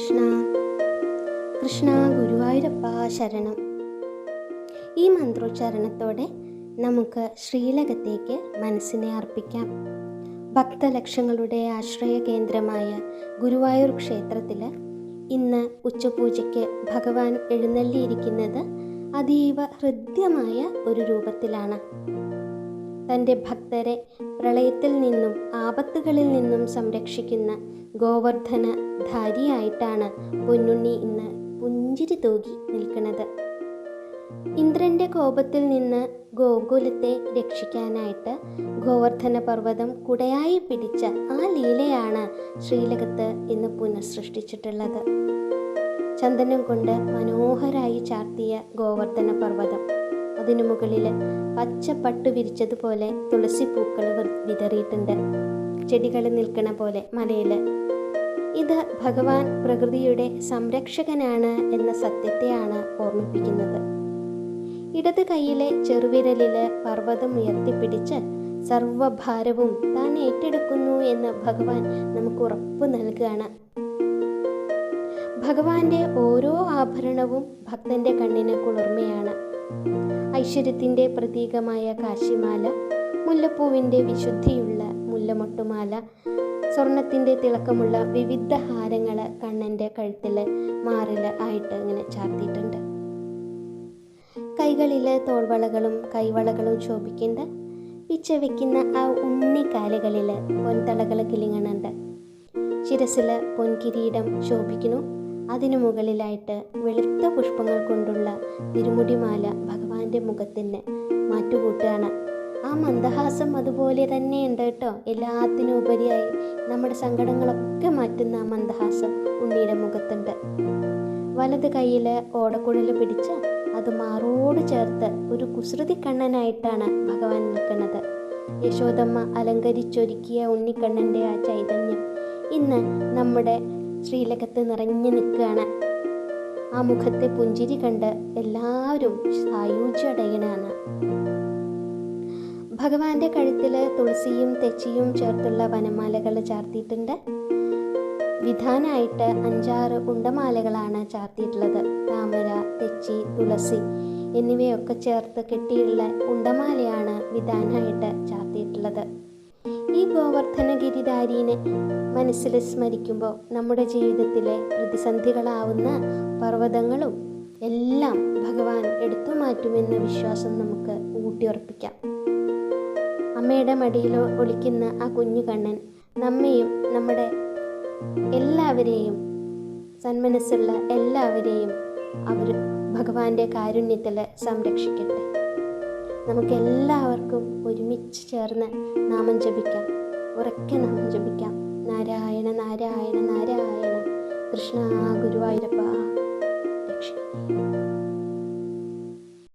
കൃഷ്ണ കൃഷ്ണ ഗുരുവായൂരപ്പ ശരണം. ഈ മന്ത്രോച്ചാരണത്തോടെ നമുക്ക് ശ്രീലകത്തേക്ക് മനസ്സിനെ അർപ്പിക്കാം. ഭക്തലക്ഷങ്ങളുടെ ആശ്രയ കേന്ദ്രമായ ഗുരുവായൂർ ക്ഷേത്രത്തിൽ ഇന്ന് ഉച്ചപൂജയ്ക്ക് ഭഗവാൻ എഴുന്നള്ളിയിരിക്കുന്നത് അതീവ ഹൃദ്യമായ ഒരു രൂപത്തിലാണ്. തൻ്റെ ഭക്തരെ പ്രളയത്തിൽ നിന്നും ആപത്തുകളിൽ നിന്നും സംരക്ഷിക്കുന്ന ഗോവർദ്ധനധാരിയായിട്ടാണ് പൊന്നുണ്ണി ഇന്ന് പുഞ്ചിരി തൂകി നിൽക്കുന്നത്. ഇന്ദ്രൻ്റെ കോപത്തിൽ നിന്ന് ഗോകുലത്തെ രക്ഷിക്കാനായിട്ട് ഗോവർദ്ധന പർവ്വതം കുടയായി പിടിച്ച ആ ലീലയാണ് ശ്രീലകത്ത് ഇന്ന് പുനഃസൃഷ്ടിച്ചിട്ടുള്ളത്. ചന്ദനം കൊണ്ട് മനോഹരായി ചാർത്തിയ ഗോവർദ്ധന പർവ്വതം, അതിനു മുകളിൽ പച്ചപ്പട്ടു വിരിച്ചതുപോലെ തുളസിപ്പൂക്കൾ വിതറിയിട്ടുണ്ട്. ചെടികൾ നിൽക്കണ പോലെ മലയിൽ. ഇത് ഭഗവാൻ പ്രകൃതിയുടെ സംരക്ഷകനാണ് എന്ന സത്യത്തെയാണ് ഓർമ്മിപ്പിക്കുന്നത്. ഇടത് കൈയിലെ ചെറുവിരലിൽ പർവ്വതം ഉയർത്തിപ്പിടിച്ച് സർവഭാരവും താൻ ഏറ്റെടുക്കുന്നു എന്ന് ഭഗവാൻ നമുക്ക് ഉറപ്പ് നൽകുകയാണ്. ഭഗവാന്റെ ഓരോ ആഭരണവും ഭക്തന്റെ കണ്ണിന് കുളിർമയാണ്. ഐശ്വര്യത്തിൻ്റെ പ്രതീകമായ കാശിമാല, മുല്ലപ്പൂവിൻ്റെ വിശുദ്ധിയുള്ള മുല്ലമൊട്ടുമാല, സ്വർണത്തിൻ്റെ തിളക്കമുള്ള വിവിധ ഹാരങ്ങൾ കണ്ണൻ്റെ കഴുത്തിൽ മാറിൽ ആയിട്ട് ഇങ്ങനെ ചാർത്തിയിട്ടുണ്ട്. കൈകളിൽ തോൾവളകളും കൈവളകളും ശോഭിക്കുന്നുണ്ട്. പിച്ച വയ്ക്കുന്ന ആ ഉണ്ണിക്കാലുകളിൽ പൊൻതളകൾ കിളിങ്ങണുണ്ട്. ശിരസിൽ പൊൻകിരീടം ശോഭിക്കുന്നു. അതിനു മുകളിലായിട്ട് വെളുത്ത പുഷ്പങ്ങൾ കൊണ്ടുള്ള തിരുമുടിമാല ഭഗവാന്റെ മുഖത്തിന് മാറ്റുകൂട്ടുകയാണ്. ആ മന്ദഹാസം അതുപോലെ തന്നെ ഉണ്ട് കേട്ടോ. എല്ലാത്തിനും ഉപരിയായി നമ്മുടെ സങ്കടങ്ങളൊക്കെ മാറ്റുന്ന ആ മന്ദഹാസം ഉണ്ണിയുടെ മുഖത്തുണ്ട്. വലത് കൈയിൽ ഓടക്കുഴൽ പിടിച്ച് അത് മാറോട് ചേർത്ത് ഒരു കുസൃതി കണ്ണനായിട്ടാണ് ഭഗവാൻ നിൽക്കുന്നത്. യശോദമ്മ അലങ്കരിച്ചൊരുക്കിയ ഉണ്ണിക്കണ്ണൻ്റെ ആ ചൈതന്യം ഇന്ന് നമ്മുടെ ശ്രീലകത്ത് നിറഞ്ഞു നിൽക്കുകയാണ്. ആ മുഖത്തെ പുഞ്ചിരി കണ്ട് എല്ലാവരും സായുജ്യമടയനാണ്. ഭഗവാന്റെ കഴുത്തിൽ തുളസിയും തെച്ചിയും ചേർത്തുള്ള വനമാലകൾ ചാർത്തിയിട്ടുണ്ട്. വിധാനായിട്ട് 5-6 ഉണ്ടമാലകളാണ് ചാർത്തിയിട്ടുള്ളത്. താമര, തെച്ചി, തുളസി എന്നിവയൊക്കെ ചേർത്ത് കെട്ടിയുള്ള ഉണ്ടമാലയാണ് വിധാനായിട്ട് ചാർത്തിയിട്ടുള്ളത്. ഈ ഗോവർദ്ധന ഗിരിധാരീനെ മനസ്സിൽ സ്മരിക്കുമ്പോൾ നമ്മുടെ ജീവിതത്തിലെ പ്രതിസന്ധികളാവുന്ന പർവ്വതങ്ങളും എല്ലാം ഭഗവാൻ എടുത്തു മാറ്റുമെന്ന വിശ്വാസം നമുക്ക് ഊട്ടിയുറപ്പിക്കാം. അമ്മയുടെ മടിയിൽ ഒളിക്കുന്ന ആ കുഞ്ഞു കണ്ണൻ നമ്മെയും നമ്മുടെ എല്ലാവരെയും, സന്മനസ്സുള്ള എല്ലാവരെയും അവർ ഭഗവാന്റെ കാരുണ്യത്തിൽ സംരക്ഷിക്കട്ടെ. നമുക്കെല്ലാവർക്കും ഒരുമിച്ച് ചേർന്ന് നാമം ജപിക്കാം. ഉറക്കെ നാമം ജപിക്കാം. നാരായണ നാരായണ നാരായണ. കൃഷ്ണ ഗുരുവായൂരപ്പ രക്ഷിക്കണേ.